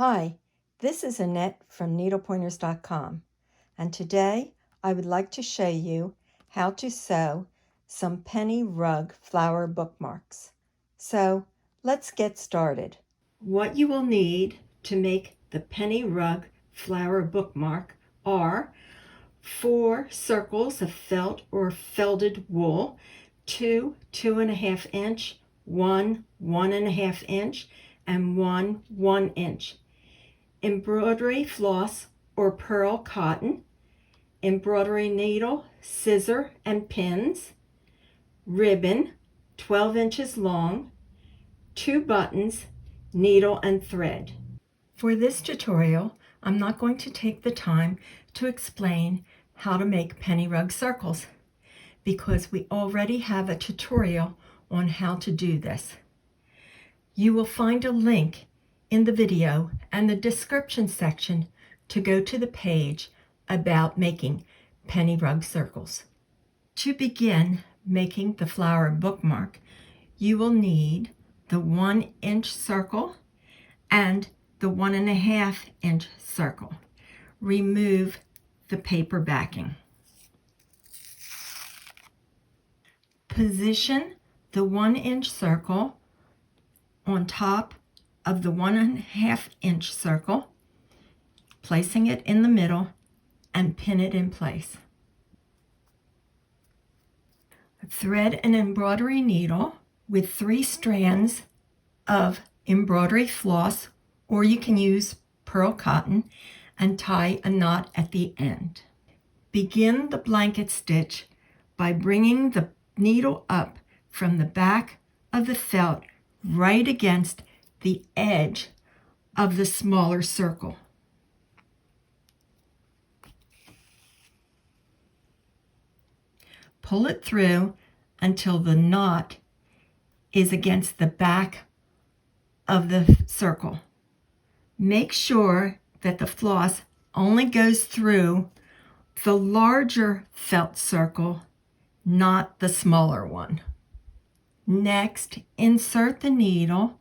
Hi, this is Annette from needlepointers.com, and today I would like to show you how to sew some penny rug flower bookmarks. So let's get started. What you will need to make the penny rug flower bookmark are 4 circles of felt or felted wool, 2 2.5 inch, 1 1.5 inch, and 1 1 inch. Embroidery floss or pearl cotton, embroidery needle, scissor and pins, ribbon 12 inches long, 2 buttons, needle and thread. For this tutorial, I'm not going to take the time to explain how to make penny rug circles because we already have a tutorial on how to do this. You will find a link in the video and the description section to go to the page about making penny rug circles. To begin making the flower bookmark, you will need the 1 inch circle and the 1.5 inch circle. Remove the paper backing. Position the 1 inch circle on top of the 1.5 inch circle, placing it in the middle and pin it in place. Thread an embroidery needle with 3 strands of embroidery floss, or you can use pearl cotton, and tie a knot at the end. Begin the blanket stitch by bringing the needle up from the back of the felt right against the edge of the smaller circle. Pull it through until the knot is against the back of the circle. Make sure that the floss only goes through the larger felt circle, not the smaller one. Next, insert the needle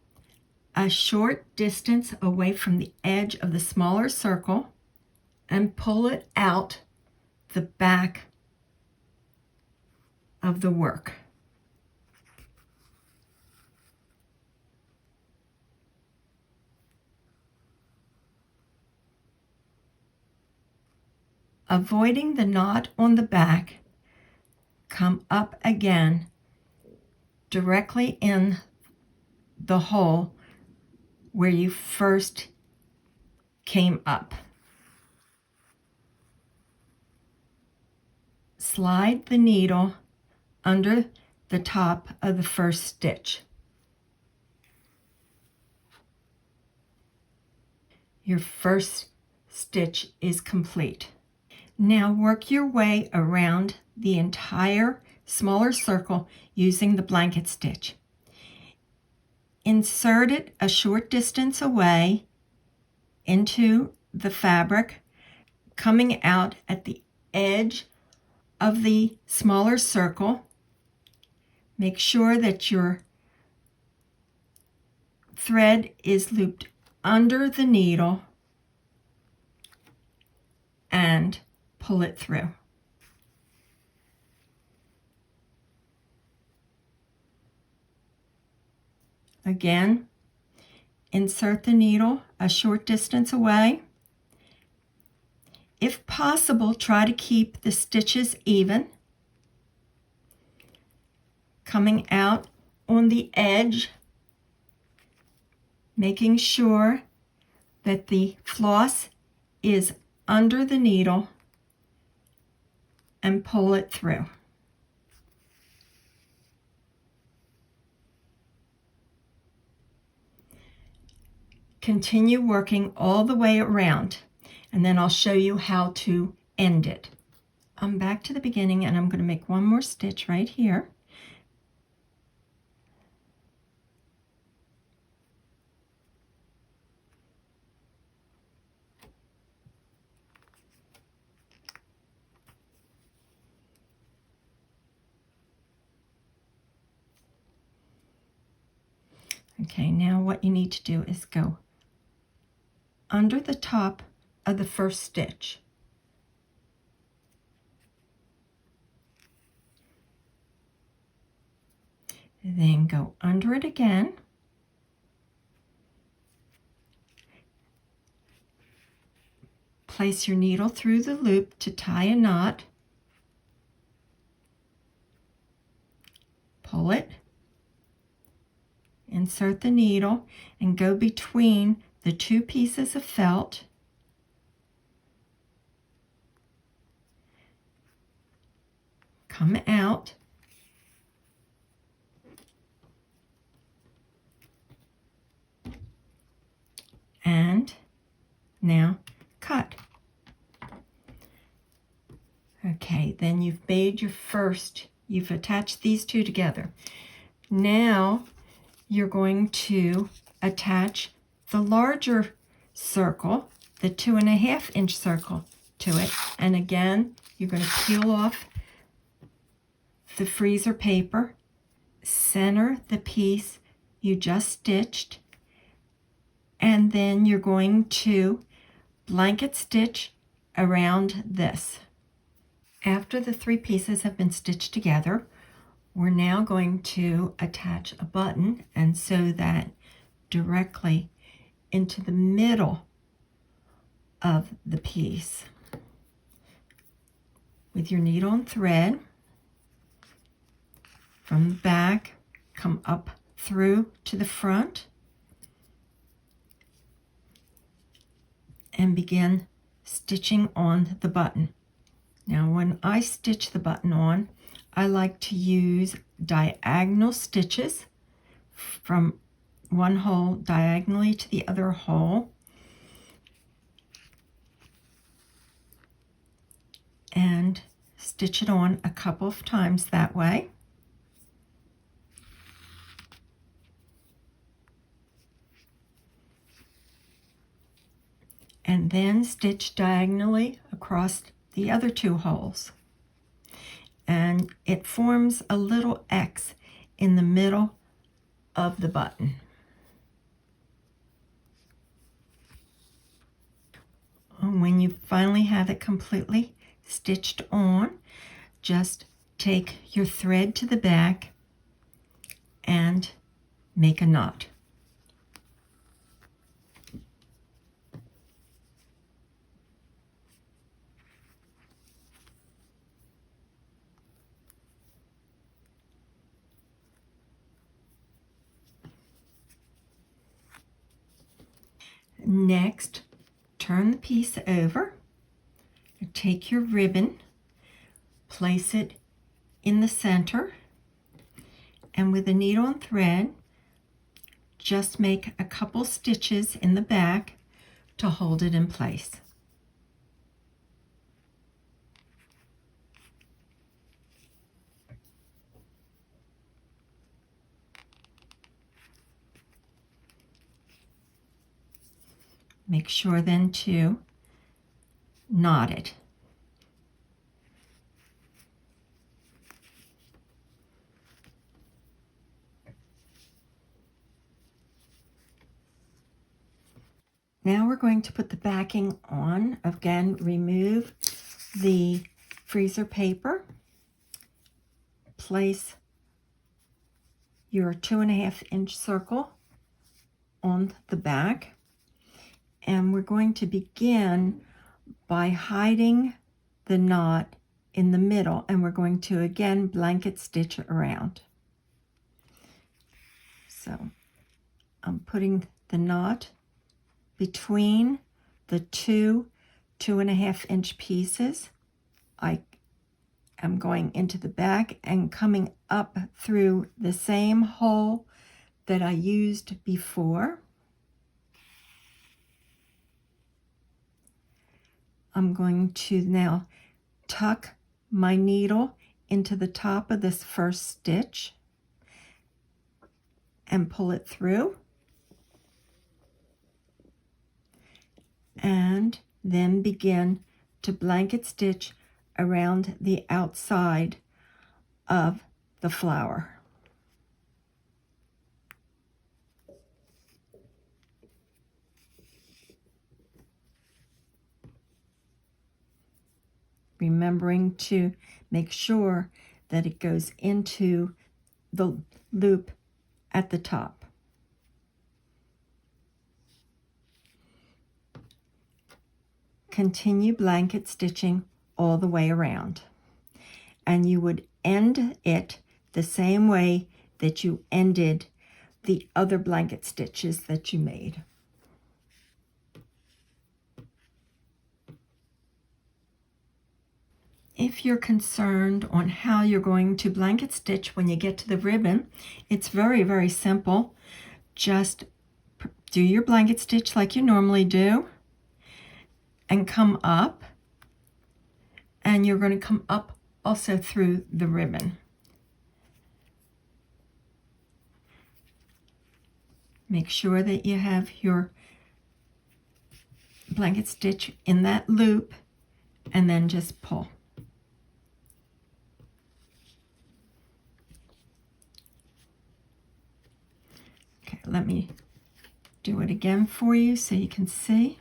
a short distance away from the edge of the smaller circle and pull it out the back of the work. Avoiding the knot on the back, come up again directly in the hole where you first came up. Slide the needle under the top of the first stitch. Your first stitch is complete. Now work your way around the entire smaller circle using the blanket stitch. Insert it a short distance away into the fabric, coming out at the edge of the smaller circle. Make sure that your thread is looped under the needle and pull it through. Again, insert the needle a short distance away. If possible, try to keep the stitches even. Coming out on the edge, making sure that the floss is under the needle and pull it through. Continue working all the way around, and then I'll show you how to end it. I'm back to the beginning, and I'm going to make one more stitch right here. Okay, now what you need to do is go under the top of the first stitch. Then go under it again. Place your needle through the loop to tie a knot. Pull it. Insert the needle and go between the two pieces of felt. Come out. And now cut. Okay, then you've made your first, you've attached these two together. Now you're going to attach the larger circle, the 2.5 inch circle, to it. And again, you're going to peel off the freezer paper, center the piece you just stitched, and then you're going to blanket stitch around this. After the three pieces have been stitched together, we're now going to attach a button and sew that directly into the middle of the piece. With your needle and thread, from the back, come up through to the front and begin stitching on the button. Now, when I stitch the button on, I like to use diagonal stitches from one hole diagonally to the other hole, and stitch it on a couple of times that way. And then stitch diagonally across the other two holes. And it forms a little X in the middle of the button. And when you finally have it completely stitched on, just take your thread to the back and make a knot. Next, turn the piece over, take your ribbon, place it in the center, and with a needle and thread, just make a couple stitches in the back to hold it in place. Make sure then to knot it. Now we're going to put the backing on. Again, remove the freezer paper. Place your 2.5 inch circle on the back. And we're going to begin by hiding the knot in the middle, and we're going to again blanket stitch around. So I'm putting the knot between the two 2.5 inch pieces. I am going into the back and coming up through the same hole that I used before. I'm going to now tuck my needle into the top of this first stitch and pull it through, and then begin to blanket stitch around the outside of the flower. remembering to make sure that it goes into the loop at the top. Continue blanket stitching all the way around, and you would end it the same way that you ended the other blanket stitches that you made. If you're concerned on how you're going to blanket stitch when you get to the ribbon, it's very, very simple. Just do your blanket stitch like you normally do and come up, and you're going to come up also through the ribbon. Make sure that you have your blanket stitch in that loop, and then just pull. Okay, let me do it again for you so you can see.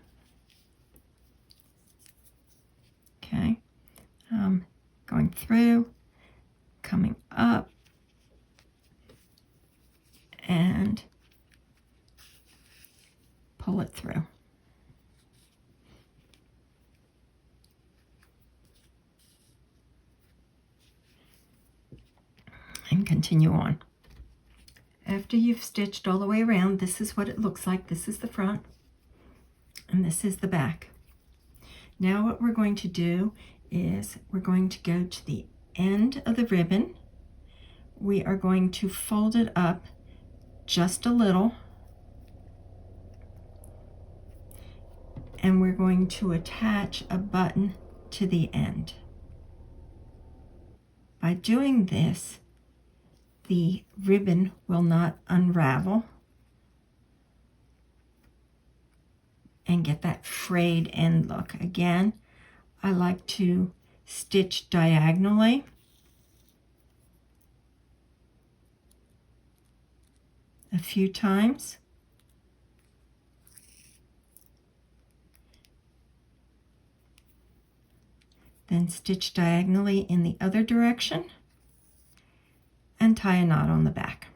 Okay, going through, coming up, and pull it through. And continue on. After you've stitched all the way around, this is what it looks like. This is the front, and this is the back. Now what we're going to do is we're going to go to the end of the ribbon. We are going to fold it up just a little, and we're going to attach a button to the end. By doing this, the ribbon will not unravel and get that frayed end look. Again, I like to stitch diagonally. A few times. Then stitch diagonally in the other direction and tie a knot on the back.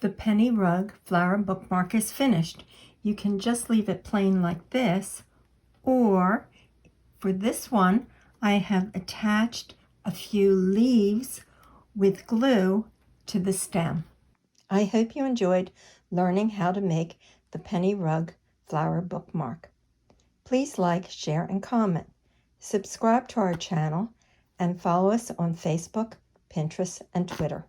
The penny rug flower bookmark is finished. You can just leave it plain like this, or for this one I have attached a few leaves with glue to the stem. I hope you enjoyed learning how to make the penny rug flower bookmark. Please like, share, and comment. Subscribe to our channel and follow us on Facebook, Pinterest, and Twitter.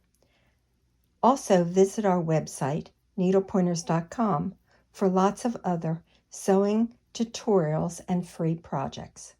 Also visit our website, needlepointers.com, for lots of other sewing tutorials and free projects.